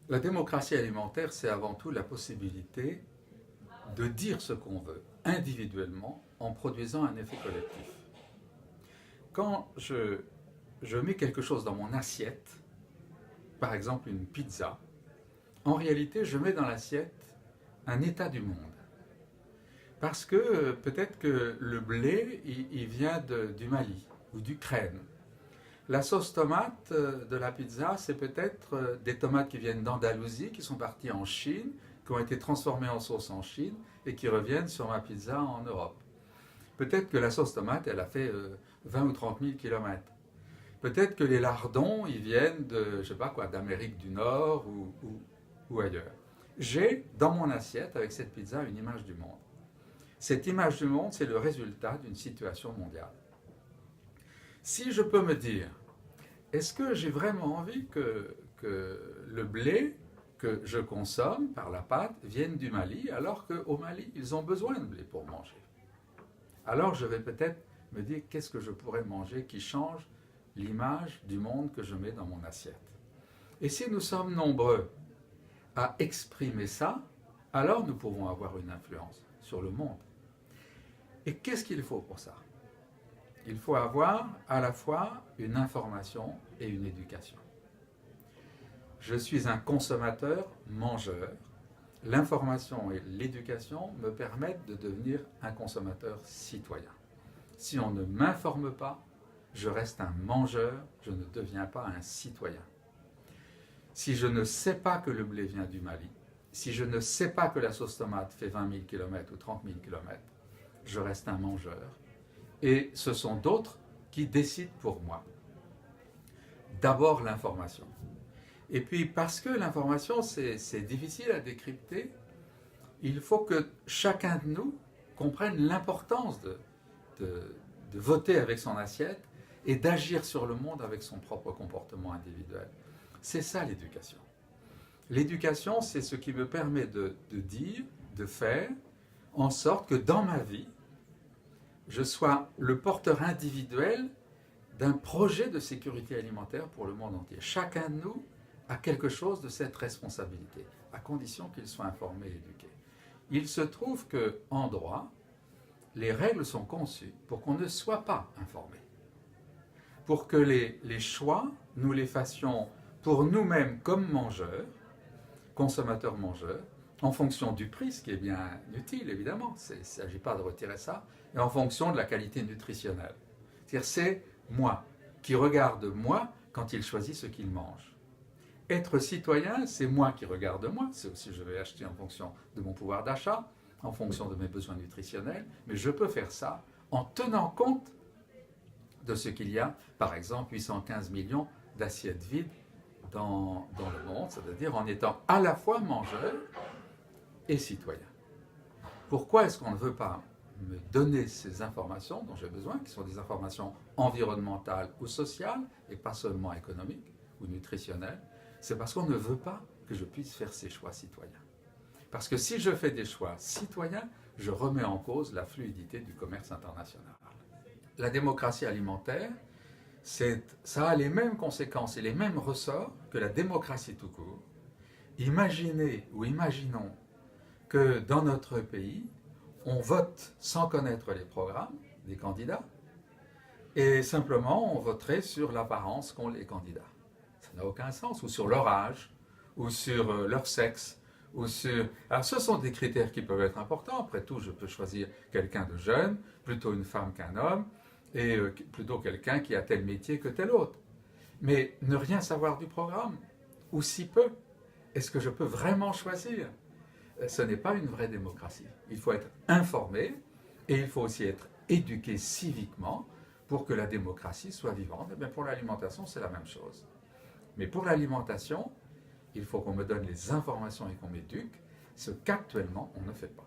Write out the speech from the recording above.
La démocratie alimentaire, c'est avant tout la possibilité de dire ce qu'on veut individuellement en produisant un effet collectif. Quand je mets quelque chose dans mon assiette, par exemple une pizza, en réalité je mets dans l'assiette un état du monde. Parce que peut-être que le blé, il vient du Mali ou d'Ukraine. La sauce tomate de la pizza, c'est peut-être des tomates qui viennent d'Andalousie, qui sont parties en Chine, qui ont été transformées en sauce en Chine et qui reviennent sur ma pizza en Europe. Peut-être que la sauce tomate, elle a fait 20 ou 30 000 kilomètres. Peut-être que les lardons, ils viennent de, je sais pas quoi, d'Amérique du Nord ou ailleurs. J'ai dans mon assiette, avec cette pizza, une image du monde. Cette image du monde, c'est le résultat d'une situation mondiale. Si je peux me dire, est-ce que j'ai vraiment envie que le blé que je consomme par la pâte vienne du Mali, alors qu'au Mali, ils ont besoin de blé pour manger? Alors je vais peut-être me dire, qu'est-ce que je pourrais manger qui change l'image du monde que je mets dans mon assiette? Et si nous sommes nombreux à exprimer ça, alors nous pouvons avoir une influence sur le monde. Et qu'est-ce qu'il faut pour ça? Il faut avoir à la fois une information et une éducation. Je suis un consommateur mangeur. L'information et l'éducation me permettent de devenir un consommateur citoyen. Si on ne m'informe pas, je reste un mangeur, je ne deviens pas un citoyen. Si je ne sais pas que le blé vient du Mali, si je ne sais pas que la sauce tomate fait 20 000 km ou 30 000 km, je reste un mangeur. Et ce sont d'autres qui décident pour moi. D'abord l'information. Et puis parce que l'information c'est difficile à décrypter, il faut que chacun de nous comprenne l'importance de voter avec son assiette et d'agir sur le monde avec son propre comportement individuel. C'est ça l'éducation. L'éducation, c'est ce qui me permet de dire, de faire en sorte que dans ma vie, je sois le porteur individuel d'un projet de sécurité alimentaire pour le monde entier. Chacun de nous a quelque chose de cette responsabilité, à condition qu'il soit informé et éduqué. Il se trouve qu'en droit, les règles sont conçues pour qu'on ne soit pas informé, pour que les choix, nous les fassions pour nous-mêmes comme mangeurs, consommateurs-mangeurs, en fonction du prix, ce qui est bien utile évidemment, il ne s'agit pas de retirer ça, et en fonction de la qualité nutritionnelle. C'est-à-dire c'est moi qui regarde moi quand il choisit ce qu'il mange. Être citoyen, c'est moi qui regarde moi, c'est aussi je vais acheter en fonction de mon pouvoir d'achat, en fonction de mes besoins nutritionnels, mais je peux faire ça en tenant compte de ce qu'il y a, par exemple 815 millions d'assiettes vides dans le monde, c'est-à-dire en étant à la fois mangeur et citoyen. Pourquoi est-ce qu'on ne veut pas me donner ces informations dont j'ai besoin, qui sont des informations environnementales ou sociales, et pas seulement économiques ou nutritionnelles? C'est parce qu'on ne veut pas que je puisse faire ces choix citoyens. Parce que si je fais des choix citoyens, je remets en cause la fluidité du commerce international. La démocratie alimentaire, ça a les mêmes conséquences et les mêmes ressorts que la démocratie tout court. Imaginez ou imaginons que dans notre pays, on vote sans connaître les programmes des candidats et simplement on voterait sur l'apparence qu'ont les candidats. Ça n'a aucun sens. Ou sur leur âge, ou sur leur sexe, ou sur... Alors ce sont des critères qui peuvent être importants. Après tout, je peux choisir quelqu'un de jeune, plutôt une femme qu'un homme, et plutôt quelqu'un qui a tel métier que tel autre. Mais ne rien savoir du programme, ou si peu, est-ce que je peux vraiment choisir? Ce n'est pas une vraie démocratie. Il faut être informé et il faut aussi être éduqué civiquement pour que la démocratie soit vivante. Et bien pour l'alimentation, c'est la même chose. Mais pour l'alimentation, il faut qu'on me donne les informations et qu'on m'éduque, ce qu'actuellement on ne fait pas.